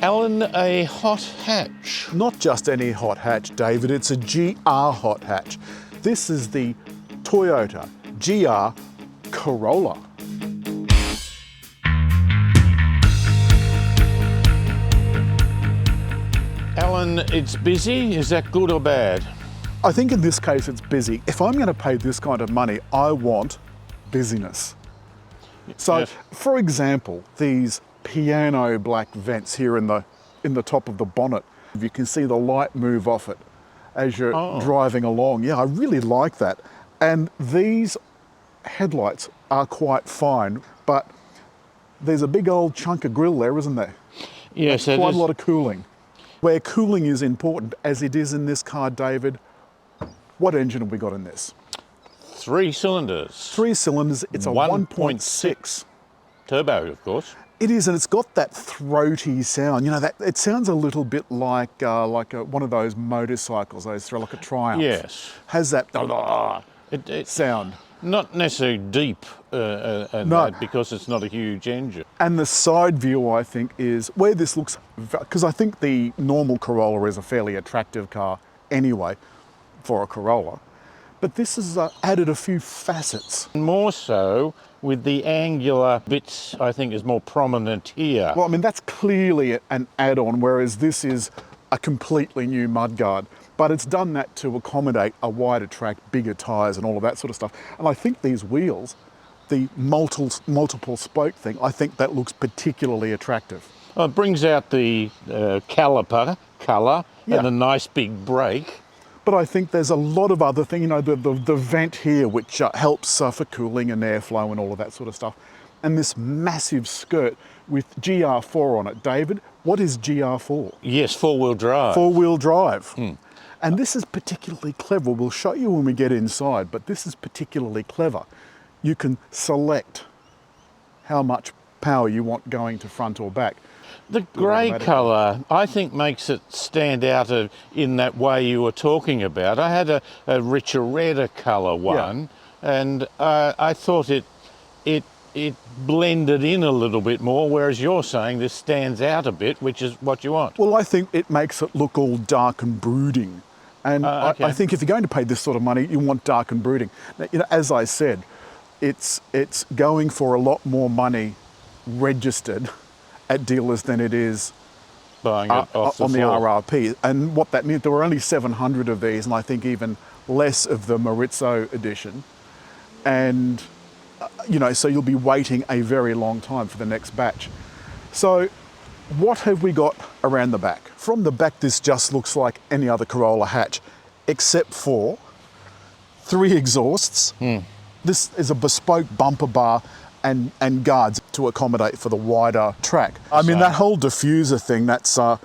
Alan, a hot hatch. Not just any hot hatch, David, it's a GR hot hatch. This is the Toyota GR Corolla. Alan, it's busy. Is that good or bad? I think in this case it's busy. If I'm going to pay this kind of money, I want busyness. So, Yes. for example, these piano black vents here in the top of the bonnet, you can see the light move off it as you're driving along. Yeah, I really like that. And these headlights are quite fine, but there's a big old chunk of grille there, isn't there? Yes, That's quite a lot of cooling. Where cooling is important, as it is in this car, David, what engine have we got in this? 3 cylinders. 3 cylinders, it's a 1.6. Turbo, of course. It is, and it's got that throaty sound. You know, that it sounds a little bit like one of those motorcycles, like a Triumph. Yes. Has that It sound. not necessarily deep that, because it's not a huge engine. And the side view, I think, is where this looks, because I think the normal Corolla is a fairly attractive car anyway for a Corolla. But this has added a few facets. More so with the angular bits, I think, is more prominent here. Well, I mean, that's clearly an add-on, whereas this is a completely new mudguard. But it's done that to accommodate a wider track, bigger tyres and all of that sort of stuff. And I think these wheels, the multiple spoke thing, I think that looks particularly attractive. Well, it brings out the caliper colour and a nice big brake. But I think there's a lot of other things, you know, the vent here, which helps for cooling and airflow and all of that sort of stuff. And this massive skirt with GR4 on it. David, what is GR4? Yes, 4-wheel drive. 4-wheel drive. And this is particularly clever. We'll show you when we get inside, but this is particularly clever. You can select how much power you want going to front or back. The grey colour, I think, makes it stand out in that way you were talking about. I had a richer, redder colour one, and I thought it blended in a little bit more, whereas you're saying this stands out a bit, which is what you want. Well, I think it makes it look all dark and brooding. And I think if you're going to pay this sort of money, you want dark and brooding. Now, you know, as I said, it's going for a lot more money registered at dealers than it is buying it off the on the floor. RRP. And what that means, there were only 700 of these, and I think even less of the Marizzo edition. And, you know, so you'll be waiting a very long time for the next batch. So what have we got around the back? From the back, this just looks like any other Corolla hatch, except for 3 exhausts. This is a bespoke bumper bar and guards to accommodate for the wider track. I mean, that whole diffuser thing, that's a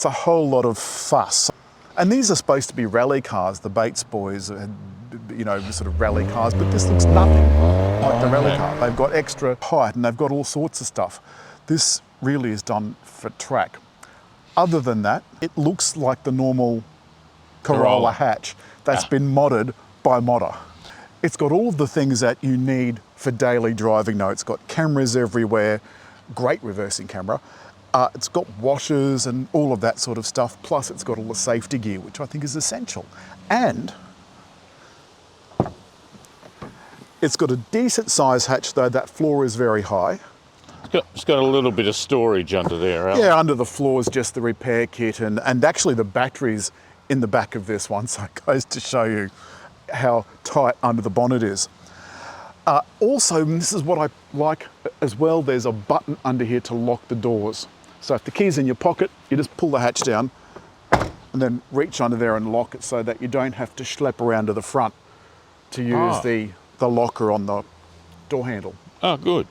whole lot of fuss. And these are supposed to be rally cars. The Bates boys had, you know, sort of rally cars, but this looks nothing like the rally car. They've got extra height and they've got all sorts of stuff. This really is done for track. Other than that, it looks like the normal Corolla hatch that's been modded by modder. It's got all of the things that you need for daily driving. No, it's got cameras everywhere, great reversing camera. It's got washers and all of that sort of stuff. Plus it's got all the safety gear, which I think is essential. And it's got a decent size hatch though. That floor is very high. It's got a little bit of storage under there, Al. Yeah, under the floor is just the repair kit and actually the batteries in the back of this one. So it goes to show you how tight under the bonnet is. Also, and this is what I like as well, there's a button under here to lock the doors. So if the key's in your pocket, you just pull the hatch down and then reach under there and lock it so that you don't have to schlep around to the front to use the locker on the door handle. Oh, good.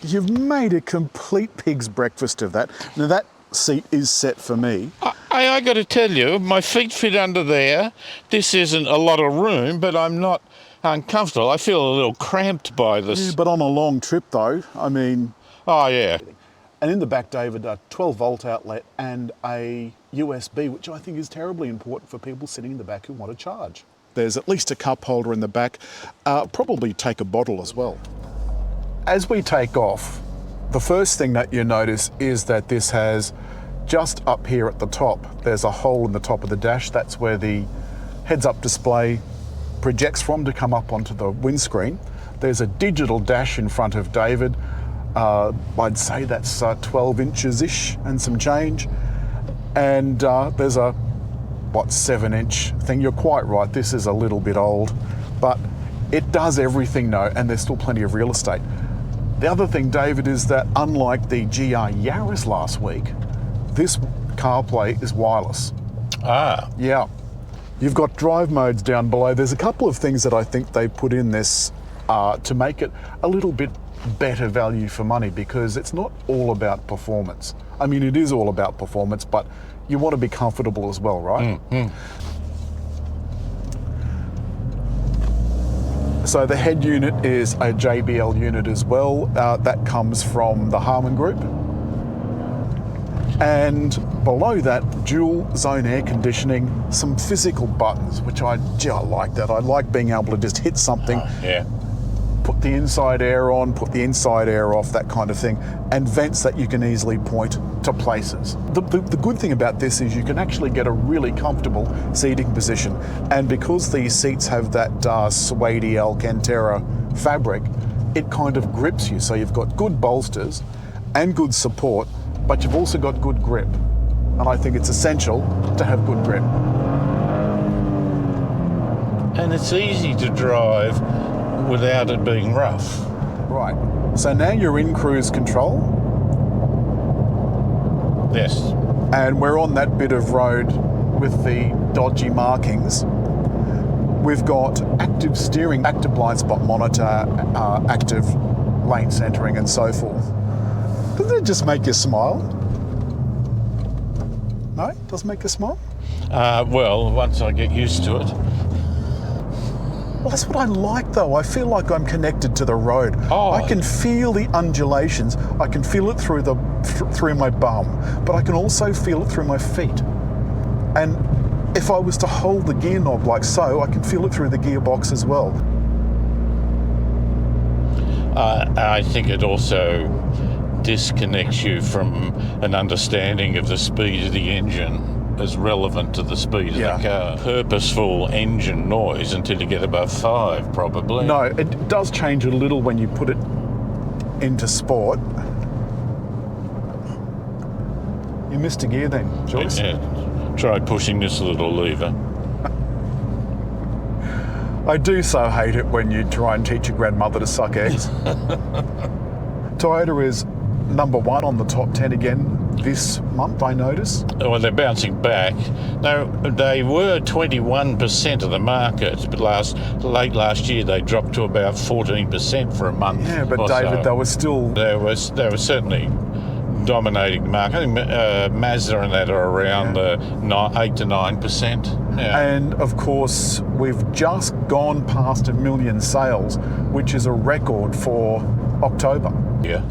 You've made a complete pig's breakfast of that. Now that seat is set for me. I got to tell you, my feet fit under there. This isn't a lot of room, but I'm not uncomfortable. I feel a little cramped by this. Yeah, but on a long trip though, I mean... Oh, yeah. And in the back, David, a 12-volt outlet and a USB, which I think is terribly important for people sitting in the back who want to charge. There's at least a cup holder in the back. Probably take a bottle as well. As we take off, The first thing that you notice is that this has, just up here at the top, there's a hole in the top of the dash. That's where the heads-up display projects from to come up onto the windscreen. There's a digital dash in front of David. I'd say that's 12 inches-ish and some change. And there's a, 7-inch thing. You're quite right, this is a little bit old, but it does everything now, and there's still plenty of real estate. The other thing, David, is that unlike the GR Yaris last week, this CarPlay is wireless. Ah. Yeah. You've got drive modes down below. There's a couple of things that I think they put in this to make it a little bit better value for money, because it's not all about performance. I mean, it is all about performance, but you want to be comfortable as well, right? So the head unit is a JBL unit as well. That comes from the Harman Group. And below that, dual zone air conditioning, some physical buttons, which I like that. I like being able to just hit something, put the inside air on, put the inside air off, that kind of thing, and vents that you can easily point to places. The good thing about this is you can actually get a really comfortable seating position, and because these seats have that suede Alcantara fabric, it kind of grips you, so you've got good bolsters and good support, but you've also got good grip, and I think it's essential to have good grip. And it's easy to drive without it being rough. Right, so now you're in cruise control. Yes. And we're on that bit of road with the dodgy markings. We've got active steering, active blind spot monitor, active lane centering and so forth. Doesn't it just make you smile? No? Doesn't make you smile? Well, once I get used to it. Well, that's what I like though. I feel like I'm connected to the road. Oh. I can feel the undulations. I can feel it through my bum, but I can also feel it through my feet. And if I was to hold the gear knob like so, I can feel it through the gearbox as well. I think it also disconnects you from an understanding of the speed of the engine as relevant to the speed of the car. Purposeful engine noise until you get above 5, probably. No, it does change a little when you put it into sport. You missed a gear then, Joyce. Yeah. Try pushing this little lever. I do so hate it when you try and teach your grandmother to suck eggs. Toyota is number 1 on the top 10 again this month, I notice. Well, they're bouncing back. Now, they were 21% of the market, but late last year they dropped to about 14% for a month. Yeah, but David, they were still... They were certainly dominating the market. I think Mazda and that are around 8 to 9%. Yeah. And of course, we've just gone past 1 million sales, which is a record for October. Yeah.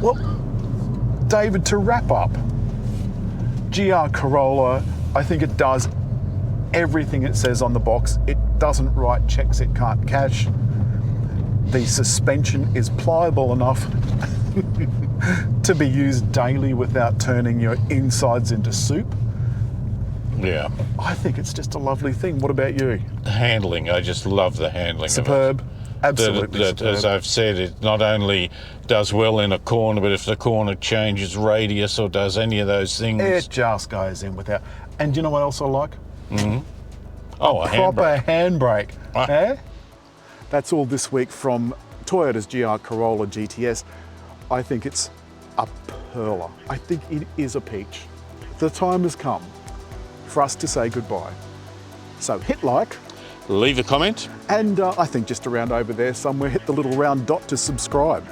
Well, David, to wrap up, GR Corolla, I think it does everything it says on the box. It doesn't write checks it can't cash. The suspension is pliable enough to be used daily without turning your insides into soup. Yeah. I think it's just a lovely thing. What about you? Handling, I just love the handling Superb. of it. Absolutely superb. As I've said, it not only does well in a corner, but if the corner changes radius or does any of those things... It just goes in without... And do you know what else I like? Oh, a proper handbrake. Ah. Eh? That's all this week from Toyota's GR Corolla GTS. I think it's a pearler. I think it is a peach. The time has come for us to say goodbye. So hit like. Leave a comment. And I think just around over there somewhere, hit the little round dot to subscribe.